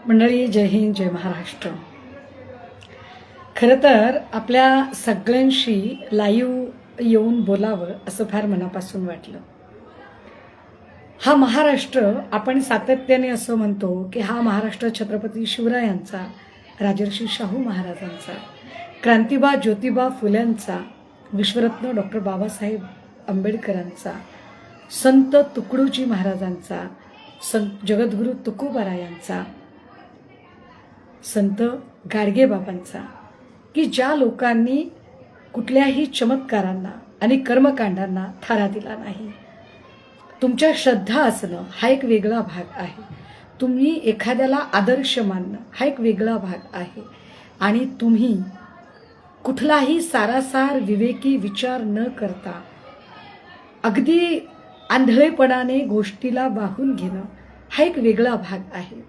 मंडळी, जय हिंद, जय महाराष्ट्र. खरं तर आपल्या सगळ्यांशी लाईव्ह येऊन बोलावं असं फार मनापासून वाटलं. हा महाराष्ट्र, आपण सातत्याने असं म्हणतो की हा महाराष्ट्र छत्रपती शिवरायांचा, राजर्षी शाहू महाराजांचा, क्रांतिबा ज्योतिबा फुल्यांचा, विश्वरत्न डॉक्टर बाबासाहेब आंबेडकरांचा, संत तुकडोजी महाराजांचा, संत जगद्गुरू तुकोबारायांचा, संत गाडगेबाबांचा, की ज्या लोकांनी कुठल्याही चमत्कारांना आणि कर्मकांडांना थारा दिला नाही. तुमच्या श्रद्धा असणं हा एक वेगळा भाग आहे. तुम्ही एखाद्याला आदर्श मानणं हा एक वेगळा भाग आहे. आणि तुम्ही कुठलाही सारासार विवेकी विचार न करता अगदी आंधळेपणाने गोष्टीला वाहून घेणं हा एक वेगळा भाग आहे.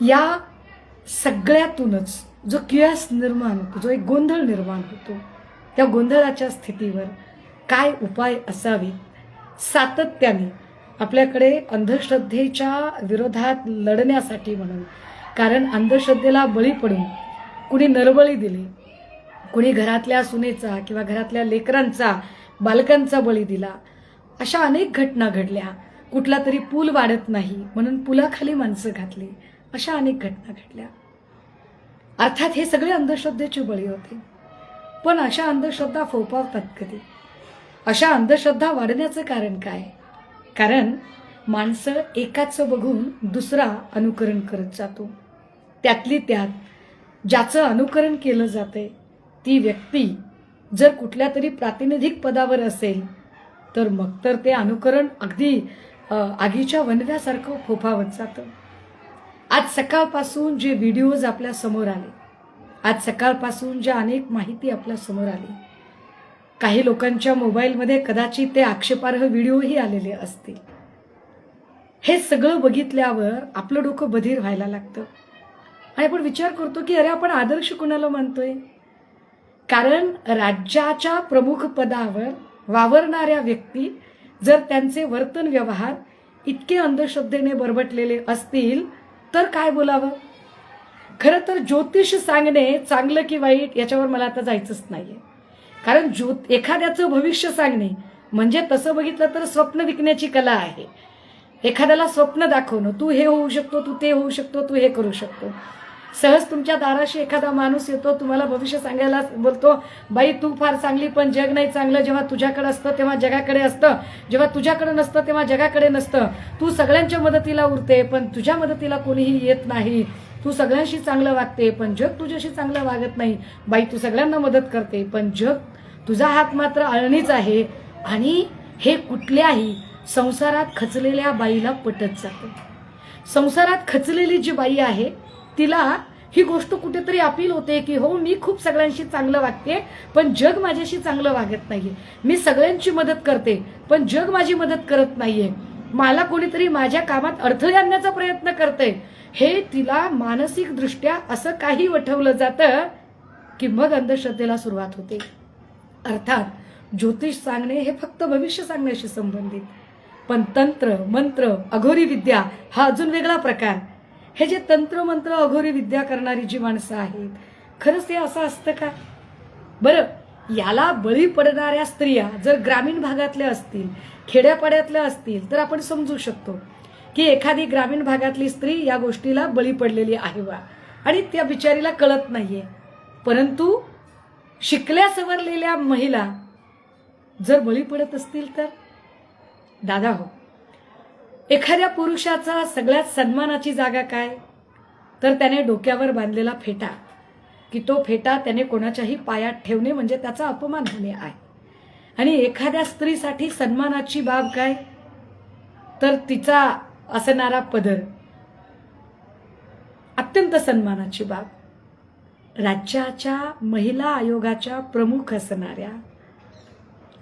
या सगळ्यातूनच जो कियास निर्माण होतो, जो एक गोंधळ निर्माण होतो, त्या गोंधळाच्या स्थितीवर काय उपाय असावे, सातत्याने आपल्याकडे अंधश्रद्धेच्या विरोधात लढण्यासाठी म्हणून, कारण अंधश्रद्धेला बळी पडून कुणी नरबळी दिली, कुणी घरातल्या सुनेचा किंवा घरातल्या लेकरांचा, बालकांचा बळी दिला, अशा अनेक घटना घडल्या. कुठला तरी पूल वाढत नाही म्हणून पुलाखाली माणसं घातली, अशा अनेक घटना घडल्या. अर्थात हे सगळे अंधश्रद्धेचे बळी होते. पण अशा अंधश्रद्धा फोफावतात कधी? अशा अंधश्रद्धा वाढण्याचं कारण काय? कारण माणसं एकाचं बघून दुसरा अनुकरण करत जातो. त्यातली त्यात ज्याचं अनुकरण केलं जाते ती व्यक्ती जर कुठल्या तरी प्रातिनिधिक पदावर असेल तर मग तर ते अनुकरण अगदी आगीच्या वणव्यासारखं फोफावत जातं. आज सकाळपासून जे व्हिडिओज आपल्या समोर आले, आज सकाळपासून ज्या अनेक माहिती आपल्या समोर आली, काही लोकांच्या मोबाईलमध्ये कदाचित ते आक्षेपार्ह व्हिडिओही आलेले असतील. हे सगळं बघितल्यावर आपलं डोकं बधीर व्हायला लागतं आणि आपण विचार करतो की अरे, आपण आदर्श कुणाला मानतोय? कारण राज्याच्या प्रमुख पदावर वावरणाऱ्या व्यक्ती जर त्यांचे वर्तन व्यवहार इतके अंधश्रद्धेने बरबटलेले असतील तर काय बोलावं? खरं तर ज्योतिष सांगणे चांगलं की वाईट याच्यावर मला आता जायचंच नाहीये. कारण एखाद्याचं भविष्य सांगणे म्हणजे तसं बघितलं तर स्वप्न विकण्याची कला आहे. एखाद्याला स्वप्न दाखवणं, तू हे होऊ शकतो, तू ते होऊ शकतो, तू हे करू शकतो. सहज तुमच्या दाराशी एखादा माणूस येतो, तुम्हाला भविष्य सांगायला बोलतो, बाई तू फार चांगली पण जग नाही चांगलं. जेव्हा तुझ्याकडे असतं तेव्हा जगाकडे असतं, जेव्हा तुझ्याकडे नसतं तेव्हा जगाकडे नसतं. तू सगळ्यांच्या मदतीला उरते पण तुझ्या मदतीला कोणीही येत नाही. तू सगळ्यांशी चांगलं वागते पण जग तुझ्याशी चांगलं वागत नाही. बाई तू सगळ्यांना मदत करते पण जग, तुझा हात मात्र अळणीच आहे. आणि हे कुठल्याही संसारात खचलेल्या बाईला पटत जातं. संसारात खचलेली जी बाई आहे तिला ही गोष्ट कुठेतरी अपील होते की हो, मी खूप सगळ्यांशी चांगलं वागते पण जग माझ्याशी चांगलं वागत नाहीये. मी सगळ्यांची मदत करते पण जग माझी मदत करत नाहीये. मला कोणीतरी माझ्या कामात अडथळे आणण्याचा प्रयत्न करते. हे तिला मानसिक दृष्ट्या असं काही वठवलं जातं की मग अंधश्रद्धेला सुरुवात होते. अर्थात ज्योतिष सांगणे हे फक्त भविष्य सांगण्याशी संबंधित, पण तंत्र मंत्र अघोरी विद्या हा अजून वेगळा प्रकार. हे जे तंत्र मंत्र अघोरी विद्या करणारी जी माणसं आहेत, खरंच ते असं असतं का? बरं, याला बळी पडणाऱ्या स्त्रिया जर ग्रामीण भागातल्या असतील, खेड्यापाड्यातल्या असतील तर आपण समजू शकतो की एखादी ग्रामीण भागातली स्त्री या गोष्टीला बळी पडलेली आहे बा आणि त्या बिचारीला कळत नाहीये. परंतु शिकल्या सवरलेल्या महिला जर बळी पडत असतील तर दादा हो, एखाद्या पुरुषाचा सगळ्यात सन्मानाची जागा काय? तर त्याने डोक्यावर बांधलेला फेटा, की तो फेटा त्याने कोणाच्याही पायात ठेवणे म्हणजे त्याचा अपमान होणे आहे. आणि एखाद्या स्त्रीसाठी सन्मानाची बाब काय? तर तिचा असणारा पदर, अत्यंत सन्मानाची बाब. राज्याच्या महिला आयोगाच्या प्रमुख असणाऱ्या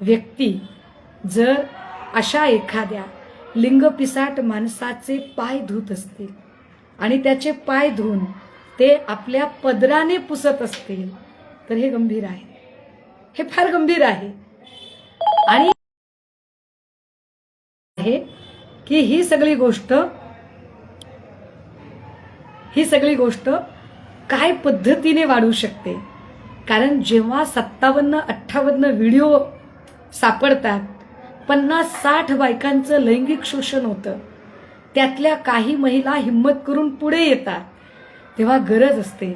व्यक्ती जर अशा एखाद्या लिंगपिसाट माणसाचे पाय धुत असतील आणि त्याचे पाय धुवून ते आपल्या पदराने पुसत असतील तर हे गंभीर आहे. हे फार गंभीर आहे. आणि आहे की ही सगळी गोष्ट ही सगळी गोष्ट काय पद्धतीने वाढू शकते. कारण जेव्हा 57-58 व्हिडिओ सापडतात, 50-60 बायकांचं लैंगिक शोषण होतं, त्यातल्या काही महिला हिंमत करून पुढे येतात, तेव्हा गरज असते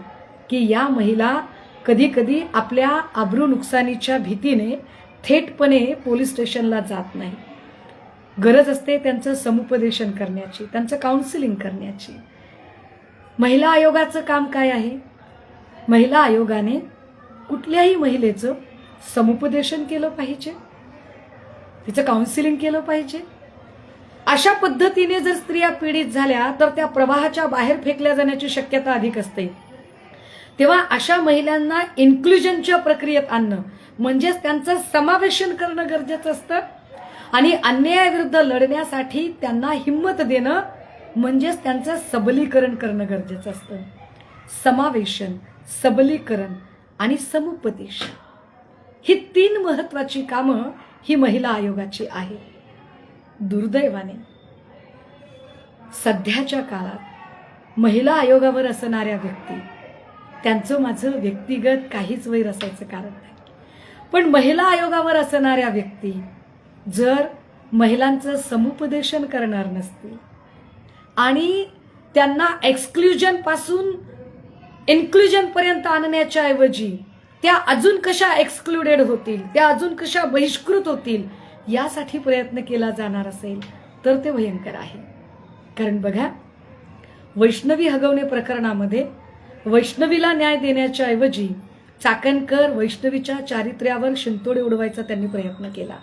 की या महिला कधी कधी आपल्या आबरू नुकसानीच्या भीतीने थेटपणे पोलीस स्टेशनला जात नाही. गरज असते त्यांचं समुपदेशन करण्याची, त्यांचं काउन्सिलिंग करण्याची. महिला आयोगाचं काम काय आहे? महिला आयोगाने कुठल्याही महिलेचं समुपदेशन केलं पाहिजे, तिचं काउन्सिलिंग केलं पाहिजे. अशा पद्धतीने जर स्त्रिया पीडित झाल्या तर त्या प्रवाहाच्या बाहेर फेकल्या जाण्याची शक्यता अधिक असते. तेव्हा अशा महिलांना इन्क्लुजनच्या प्रक्रियेत आणणं म्हणजेच त्यांचं समावेशन करणं गरजेचं असतं आणि अन्यायाविरुद्ध लढण्यासाठी त्यांना हिंमत देणं म्हणजेच त्यांचं सबलीकरण करणं गरजेचं असतं. समावेशन, सबलीकरण आणि समुपदेशन ही 3 महत्वाची कामं ही महिला आयोगाची आहे. दुर्दैवाने सध्याच्या काळात महिला आयोगावर असणाऱ्या व्यक्ती, त्यांचं माझं व्यक्तिगत काहीच वैर असायचं कारण नाही, पण महिला आयोगावर असणाऱ्या व्यक्ती जर महिलांचं समुपदेशन करणार नसतील आणि त्यांना एक्सक्लुजन पासून इन्क्लुजन पर्यंत आणण्याच्या ऐवजी त्या अजून कशा एक्सक्लुडेड होतील, त्या अजून कशा बहिष्कृत होतील यासाठी प्रयत्न केला जाणार असेल तर ते भयंकर आहे. कारण बघा, वैष्णवी हगवणे प्रकरणामध्ये वैष्णवीला न्याय देण्याच्या ऐवजी चाकणकर वैष्णवीच्या चारित्र्यावर शिंतोडे उडवायचा त्यांनी प्रयत्न केला.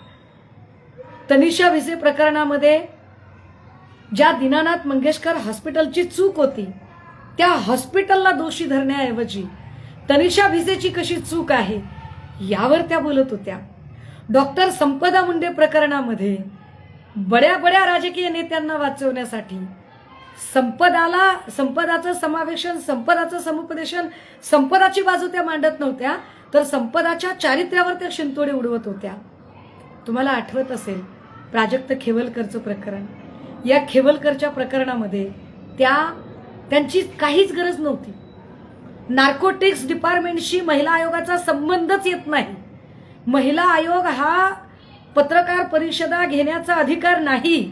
तनिषा भिसे प्रकरणामध्ये ज्या दीनानाथ मंगेशकर हॉस्पिटलची चूक होती त्या हॉस्पिटलला दोषी धरण्याऐवजी तनिषा भिसेची कशी चूक आहे यावर त्या बोलत होत्या. डॉक्टर संपदा मुंडे प्रकरणामध्ये बड्या राजकीय नेत्यांना वाचवण्यासाठी संपदाचं समावेशन, संपदाचं समुपदेशन, संपदाची बाजू त्या मांडत नव्हत्या तर संपदाच्या चारित्र्यावर त्या शिंतोडे उडवत होत्या. तुम्हाला आठवत असेल प्राजक्त खेवलकरचं प्रकरण. या खेवलकरच्या प्रकरणामध्ये त्यांची काहीच गरज नव्हती. नार्कोटिक्स डिपार्टमेंटशी महिला आयोगाचा संबंधच येत नाही. महिला आयोग हा पत्रकार परिषदा घेण्याचा अधिकार नाही.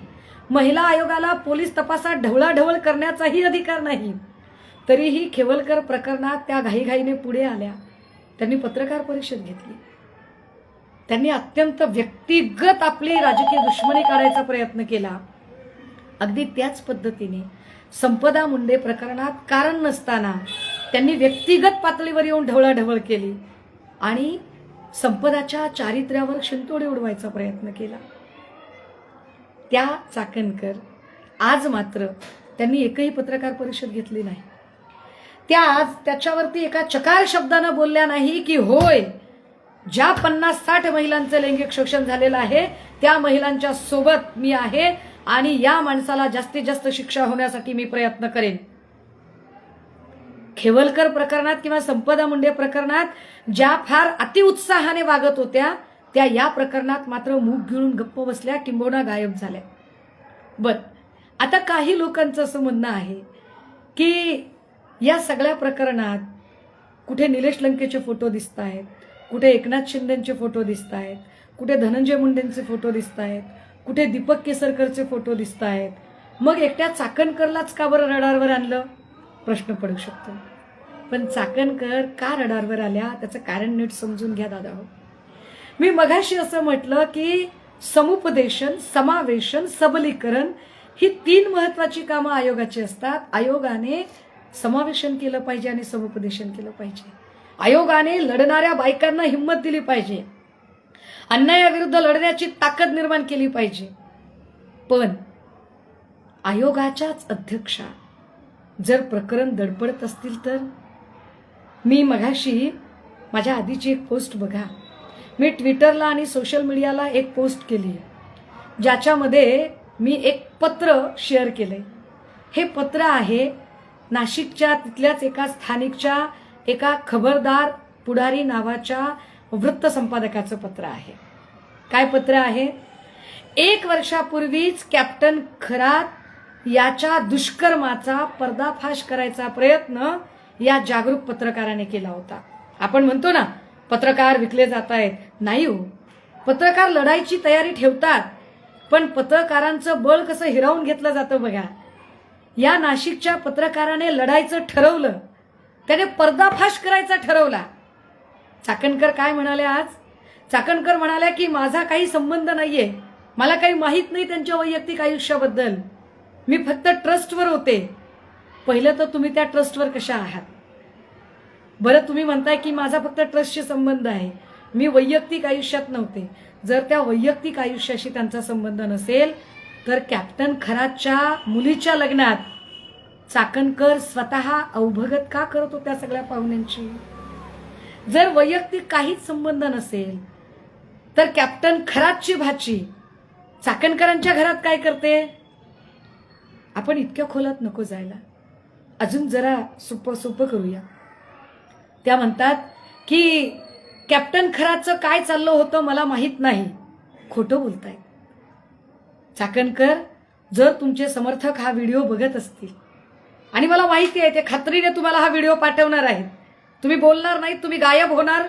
महिला आयोगाला पोलीस तपासात ढवळाढवळ करण्याचाही अधिकार नाही. तरीही खेवलकर प्रकरणात त्या घाईघाईने पुढे आल्या. त्यांनी पत्रकार परिषद घेतली. त्यांनी अत्यंत व्यक्तिगत आपली राजकीय दुश्मनी काढायचा प्रयत्न केला. अगदी त्याच पद्धतीने संपदा मुंडे प्रकरणात कारण नसताना त्यांनी व्यक्तिगत पातळीवर येऊन ढवळाढवळ केली आणि संपदाच्या चारित्र्यावर शिंतोडे उडवायचा प्रयत्न केला. त्या चाकणकर आज मात्र त्यांनी एकही पत्रकार परिषद घेतली नाही. त्या आज त्याच्यावरती एका चकार शब्दानं बोलल्या नाही की होय, ज्या 50-60 महिलांचं लैंगिक शोषण झालेलं आहे त्या महिलांच्या सोबत मी आहे आणि या माणसाला जास्तीत जास्त शिक्षा होण्यासाठी मी प्रयत्न करेन. खेवलकर प्रकरणात किंवा संपदा मुंडे प्रकरणात ज्या फार अतिउत्साहाने वागत होत्या त्या या प्रकरणात मात्र मूग गिळून गप्प बसल्या, किंबहुना गायब झाल्या. आता काही लोकांचं असं म्हणणं आहे की या सगळ्या प्रकरणात कुठे निलेश लंकेचे फोटो दिसत आहेत, कुठे एकनाथ शिंदेचे फोटो दिसत आहेत, कुठे धनंजय मुंडेंचे फोटो दिसत आहेत, कुठे दीपक केसरकरचे फोटो दिसत आहेत, मग एकट्या चाकणकरलाच का बरं रडारवर आणलं प्रश्न पडू शकतो. पण चाकणकर का रडारवर आल्या त्याचं कारण नीट समजून घ्या दादा. मी मगाशी असं म्हटलं की समुपदेशन, समावेशन, सबलीकरण ही 3 महत्वाची कामं आयोगाची असतात. आयोगाने समावेशन केलं पाहिजे आणि समुपदेशन केलं पाहिजे. आयोगाने लढणाऱ्या बायकांना हिंमत दिली पाहिजे, अन्यायाविरुद्ध लढण्याची ताकद निर्माण केली पाहिजे. पण आयोगाच्याच अध्यक्षा जर प्रकरण दडपडत असतील तर मी मगाशी माझ्या आधीची एक पोस्ट बघा, मी ट्विटरला आणि सोशल मीडियाला एक पोस्ट केली ज्याच्यामध्ये मी एक पत्र शेअर केले. हे पत्र आहे नाशिकच्या तिथल्याच एका स्थानिकच्या एका खबरदार पुढारी नावाच्या वृत्त संपादकाचं पत्र आहे. काय पत्र आहे? 1 वर्षापूर्वीच कॅप्टन खरात याच्या दुष्कर्माचा पर्दाफाश करायचा प्रयत्न या जागरूक पत्रकाराने केला होता. आपण म्हणतो ना पत्रकार विकले जात आहेत, नाही हो, पत्रकार लढाईची तयारी ठेवतात, पण पत्रकारांचं बळ कसं हिरावून घेतलं जातं बघा. या नाशिकच्या पत्रकाराने लढायचं ठरवलं, त्याने पर्दाफाश करायचा ठरवला. चाकणकर काय म्हणाले आज? चाकणकर म्हणाल्या की माझा काही संबंध नाहीये, मला काही माहित नाही त्यांच्या वैयक्तिक आयुष्याबद्दल, मी फक्त ट्रस्टवर होते. पहिलं तर तुम्ही त्या ट्रस्टवर कशा आहात? बरं, तुम्ही म्हणताय की माझा फक्त ट्रस्टशी संबंध आहे, मी वैयक्तिक आयुष्यात नव्हते. जर त्या वैयक्तिक आयुष्याशी त्यांचा संबंध नसेल तर कॅप्टन खरातच्या मुलीच्या लग्नात चाकणकर स्वतः अवभगत का करत होत्या सगळ्या पाहुण्यांची? जर वैयक्तिक काहीच संबंध नसेल तर कॅप्टन खरातची भाची चाकणकरांच्या घरात काय करते? आपण इतक्या खोलात नको जायला, अजून जरा सोपं करूया. त्या म्हणतात की कॅप्टन खरातचं काय चाललं होतं मला माहित नाही. खोटं बोलताय चाकणकर. जर तुमचे समर्थक हा व्हिडिओ बघत असतील, आणि मला माहिती आहे ते खात्रीने तुम्हाला हा व्हिडिओ पाठवणार आहेत, तुम्ही बोलणार नाही, तुम्ही गायब होणार,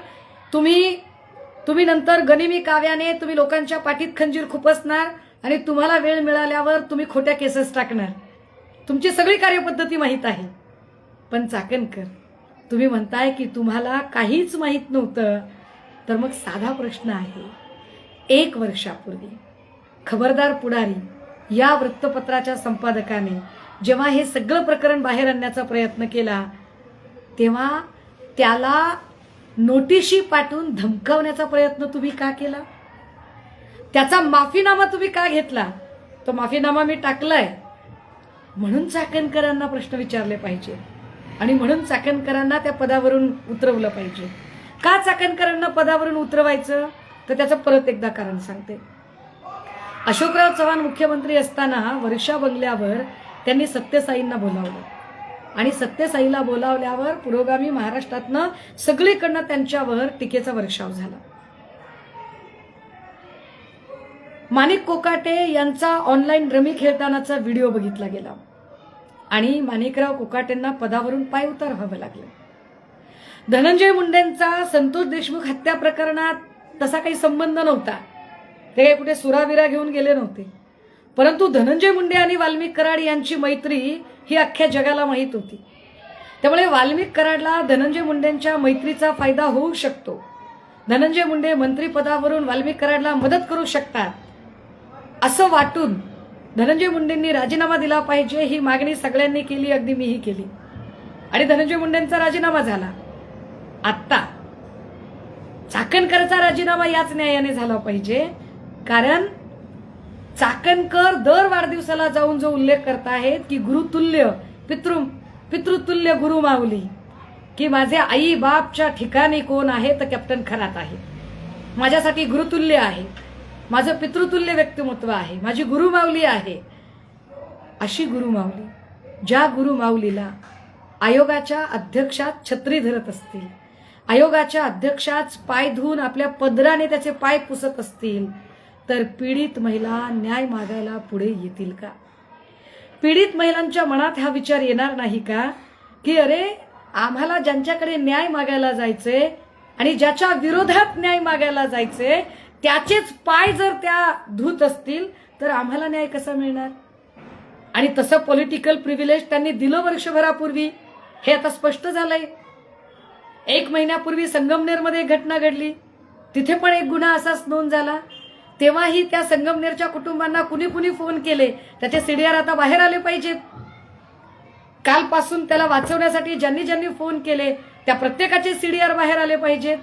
तुम्ही नंतर गनिमी काव्याने तुम्ही लोकांच्या पाठीत खंजीर खुपसणार आणि तुम्हाला वेळ मिळाल्यावर तुम्ही खोट्या केसेस टाकणार. तुमची सगळी कार्यपद्धती माहीत आहे. पण चाकणकर, तुम्ही म्हणताय की तुम्हाला काहीच माहीत नव्हतं, तर मग साधा प्रश्न आहे. 1 वर्षापूर्वी खबरदार पुढारी या वृत्तपत्राच्या संपादकाने जेव्हा हे सगळं प्रकरण बाहेर आणण्याचा प्रयत्न केला, तेव्हा त्याला नोटिशी पाठवून धमकावण्याचा प्रयत्न तुम्ही का केला? त्याचा माफीनामा तुम्ही का घेतला? तो माफीनामा मी टाकलाय म्हणून चाकणकरांना प्रश्न विचारले पाहिजे, आणि म्हणून चाकणकरांना त्या पदावरून उतरवलं पाहिजे. का चाकणकरांना पदावरून उतरवायचं? तर त्याचं परत एकदा कारण सांगते. अशोकराव चव्हाण मुख्यमंत्री असताना वर्षा बंगल्यावर त्यांनी सत्यसाईंना बोलावलं, आणि सत्यसाईला बोलावल्यावर पुरोगामी महाराष्ट्रातनं सगळीकडनं त्यांच्यावर टीकेचा वर्षाव झाला. माणिक कोकाटे यांचा ऑनलाईन रमी खेळतानाचा व्हिडिओ बघितला गेला आणि माणिकराव कोकाटेंना पदावरून पायउतार व्हावं लागलं. धनंजय मुंडेंचा संतोष देशमुख हत्या प्रकरणात तसा काही संबंध नव्हता, ते काही कुठे सुराविरा घेऊन गेले नव्हते. परंतु धनंजय मुंडे आणि वाल्मिक कराड यांची मैत्री ही अख्ख्या जगाला माहीत होती. त्यामुळे वाल्मिक कराडला धनंजय मुंडेंच्या मैत्रीचा फायदा होऊ शकतो. धनंजय मुंडे मंत्रिपदावरून वाल्मिक कराडला मदत करू शकतात असं वाटून धनंजय मुंडेंनी राजीनामा दिला पाहिजे ही मागणी सगळ्यांनी केली, अगदी मीही केली, आणि धनंजय मुंडेंचा राजीनामा झाला. आत्ता चाकणकरचा राजीनामा याच न्यायाने झाला पाहिजे, कारण चाकणकर दर वाढदिवसाला जाऊन जो उल्लेख करतायत की गुरुतुल्य पितृतुल्य गुरु माऊली, की माझे आई बापच्या ठिकाणी कोण आहे तर कॅप्टन खरात आहे, माझ्यासाठी गुरुतुल्य आहे, माझं पितृतुल्य व्यक्तिमत्व आहे, माझी गुरुमाऊली आहे. अशी गुरुमाऊली, ज्या गुरुमाऊलीला आयोगाच्या अध्यक्षात छत्री धरत असतील, आयोगाच्या अध्यक्षाच पाय धुवून आपल्या पदराने त्याचे पाय पुसत असतील, तर पीडित महिला न्याय मागायला पुढे येतील का? पीडित महिलांच्या मनात हा विचार येणार नाही का की अरे, आम्हाला ज्यांच्याकडे न्याय मागायला जायचे आणि ज्याच्या विरोधात न्याय मागायला जायचे त्याचेच पाय जर त्या धुत असतील तर आम्हाला न्याय कसा मिळणार? आणि तसं पॉलिटिकल प्रिव्हिलेज त्यांनी दिलं वर्षभरापूर्वी, हे आता स्पष्ट झालंय. 1 महिन्यापूर्वी संगमनेरमध्ये एक घटना घडली, तिथे पण एक गुन्हा असाच नोंद झाला. तेव्हाही त्या संगमनेरच्या कुटुंबांना कुणी कुणी फोन केले, त्याचे सीडीआर आता बाहेर आले पाहिजेत. कालपासून त्याला वाचवण्यासाठी ज्यांनी ज्यांनी फोन केले त्या प्रत्येकाचे सीडीआर बाहेर आले पाहिजेत.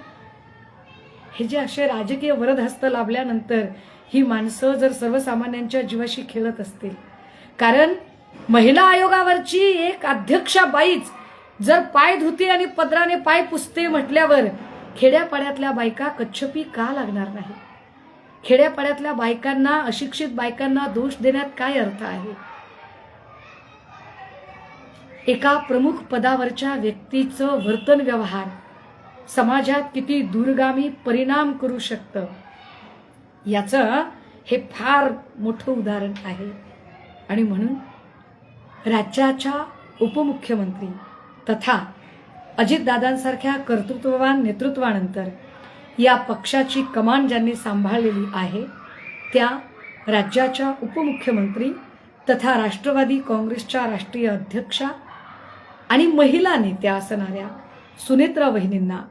हे जे असे राजकीय वरदहस्त लाभल्यानंतर ही माणसं जर सर्वसामान्यांच्या जीवाशी खेळत असतील, कारण महिला आयोगावरची एक अध्यक्षा बाईच जर पाय धुते आणि पदराने पाय पुसते म्हटल्यावर खेड्यापाड्यातल्या बायका कच्छपी का लागणार नाही? खेड्यापाड्यातल्या बायकांना, अशिक्षित बायकांना दोष देण्यात काय अर्थ आहे? एका प्रमुख पदावरच्या व्यक्तीचं वर्तन व्यवहार समाजात किती दूरगामी परिणाम करू शकतं याचं हे फार मोठं उदाहरण आहे. आणि म्हणून राज्याच्या उपमुख्यमंत्री तथा अजितदादांसारख्या कर्तृत्ववान नेतृत्वानंतर या पक्षाची कमान ज्यांनी सांभाळलेली आहे त्या राज्याच्या उपमुख्यमंत्री तथा राष्ट्रवादी काँग्रेसच्या राष्ट्रीय अध्यक्षा आणि महिला नेत्या असणाऱ्या सुनेत्रा वहिनींना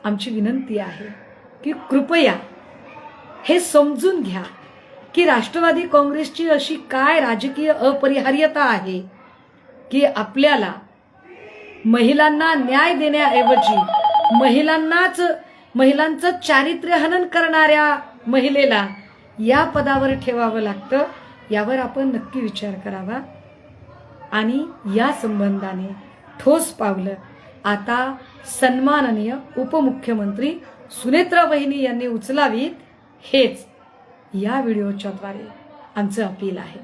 आमची विनंती आहे की कृपया हे समजून घ्या की राष्ट्रवादी काँग्रेसची अशी काय राजकीय अपरिहार्यता आहे की आपल्याला महिलांना न्याय देण्याऐवजी महिलांचं चारित्र्य हनन करणाऱ्या महिलेला या पदावर ठेवावं लागतं. यावर आपण नक्की विचार करावा आणि या संबंधाने ठोस पावलं आता सन्माननीय उपमुख्यमंत्री सुनेत्रा वहिनी यांनी उचलावीत हेच या व्हिडिओच्या द्वारे आमचं अपील आहे.